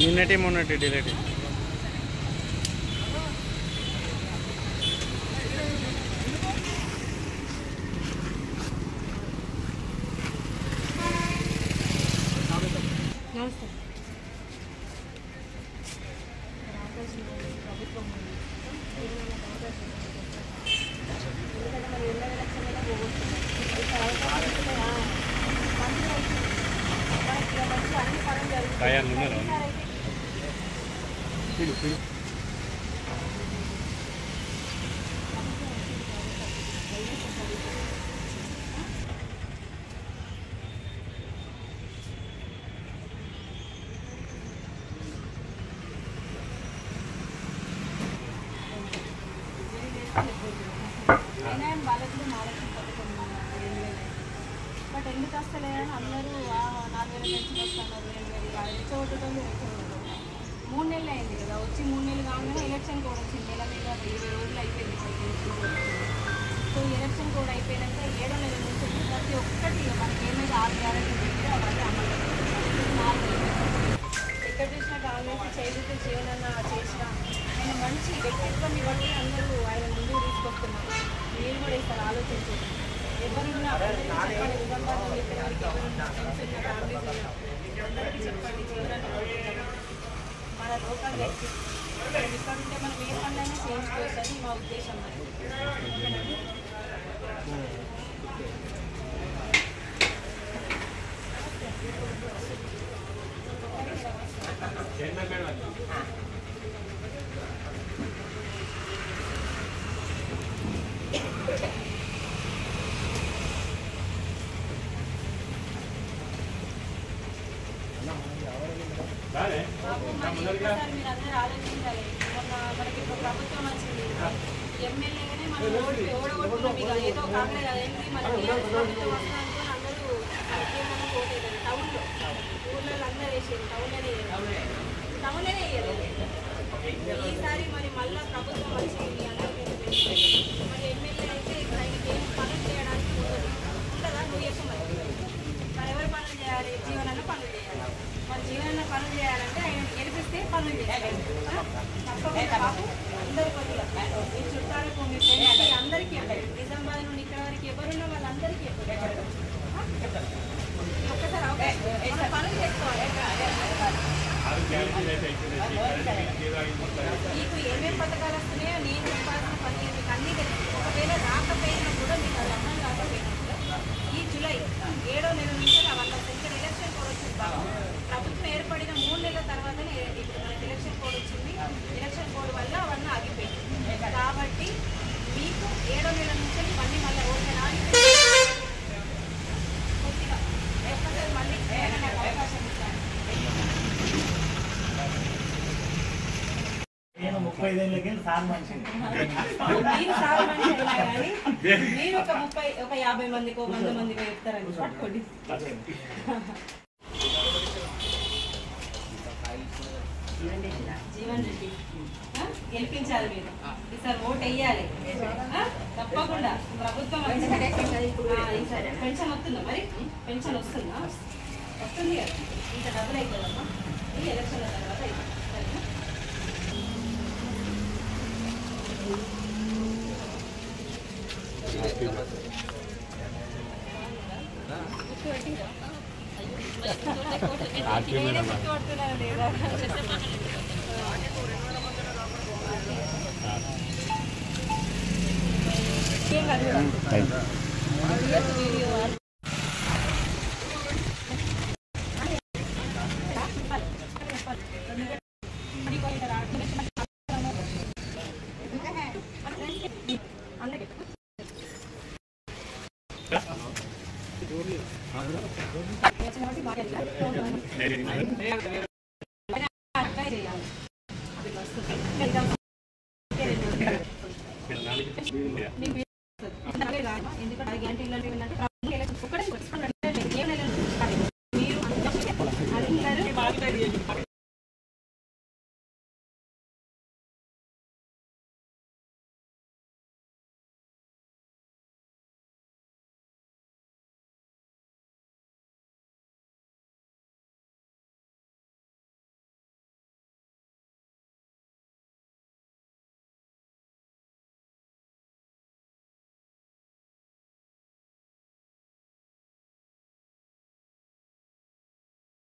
నిన్నటి మొన్నటి డిలేట్ నమస్తే బట్ ఎందుకు వస్తలేదని అందరూ 4,000 పెన్షన్ వస్తున్నారు 3 నెలలు అయింది కదా వచ్చి 3 నెలలు కాగానే ఎలక్షన్ కోడ్ వచ్చింది నెల మీద 20 రోజులు అయిపోయింది సో ఎలక్షన్ కోడ్ అయిపోయినాక 7వ నెల నుంచి ప్రతి ఒక్కటి మనకి ఏమైనా 6 గ్యారెంటీ పెట్టి అవన్నీ అమలు 4 ఎక్కడ చూసినా కాంగ్రెస్ చేతితో జీవనన్న చేసిన ఆయన మంచి వ్యక్తిత్వాన్ని బట్టి అందరూ ఆయన ముందుకు తీసుకొస్తున్నారు మీరు కూడా ఈసారి ఆలోచించారు ఎవరున్నా చెప్పండి నిజామాబాద్ చెప్పేవారికి ఎవరున్నా అందరికీ చెప్పండి జీవనన్న మన లోకల్ వ్యక్తి ఇక్కడ ఉంటే మనం ఏ పనులైనా చేయించుకోవచ్చు అని మా ఉద్దేశం మీరు అందరూ ఆలోచించాలి మొన్న మనకి ఇప్పుడు ప్రభుత్వం వచ్చింది ఎమ్మెల్యేగానే మనం ఓడగొట్టుకున్నాం ఇక ఏదో కాంగ్రెస్ అదేంటి మన ప్రభుత్వం వస్తా అనుకుని అందరూ ఏమన్నా పోతుంది టౌన్లో ఊళ్ళో అందరూ వేసేది టౌన్లోనే వేయలేదు ఈసారి మరి మళ్ళీ ప్రభుత్వం వచ్చింది అందరికీ మరి ఎమ్మెల్యే అయితే ఇక్కడ ఆయనకి ఏం పనులు చేయడానికి ఉండదా నువ్వు చెప్పు మరి ఎవరు పనులు చేయాలి జీవనాన్ని పనులు చేయాలి మరి జీవనాన్ని పనులు చేయాలంటే ఆయన గెలిపిస్తే పనులు చేయాలి తప్పకుండా బాబు అందరూ కొద్దిగా మీ చుట్టాలకు మీ ఫ్రెండ్స్కి అందరికీ నిజామాబాద్ నుండి ఇక్కడ వరకు ఎవరున్నా వాళ్ళందరికీ ఒక్కసారి అవకాశం పనులు చేసుకోవాలి మీకు ఏమేమి పథకాలు వస్తున్నాయో నేను చెప్పాల్సిన పని మీకు అన్నీ తెలుసు ఒకవేళ రాకపోయినా కూడా మీకు అది అర్థం కాకపోయినా ఈ జూలై 7వ నెల నుంచి వాళ్ళ సెంటర్ ఎలక్షన్ కోడ్ వచ్చింది ప్రభుత్వం ఏర్పడిన 3 నెలల తర్వాతనే ఇప్పుడు మనకి ఎలక్షన్ కోడ్ వచ్చింది ఎలక్షన్ కోడ్ వల్ల అవన్నీ ఆగిపోయింది కాబట్టి మీకు 7వ నెల నుంచి ఇవన్నీ మళ్ళీ ఓకేనా కొద్దిగా ఒక్కసారి మళ్ళీ నాకు అవకాశం ఇస్తాను మీరు సార్ మనిషి అయినా కానీ మీరు ఒక 50 మందికి 100 మందికి చెప్తారని పట్టుకోండి జీవన్ రెడ్డి గెలిపించాలి మీరు ఈసారి ఓటు వేయాలి తప్పకుండా ప్రభుత్వం పెన్షన్ వస్తుందా మరి పెన్షన్ వస్తుందా వస్తుంది కదా ఇంకా డబ్బులు అవుతుందమ్మా ఈ ఎలక్షన్ల తర్వాత అవుతుంది Yeah.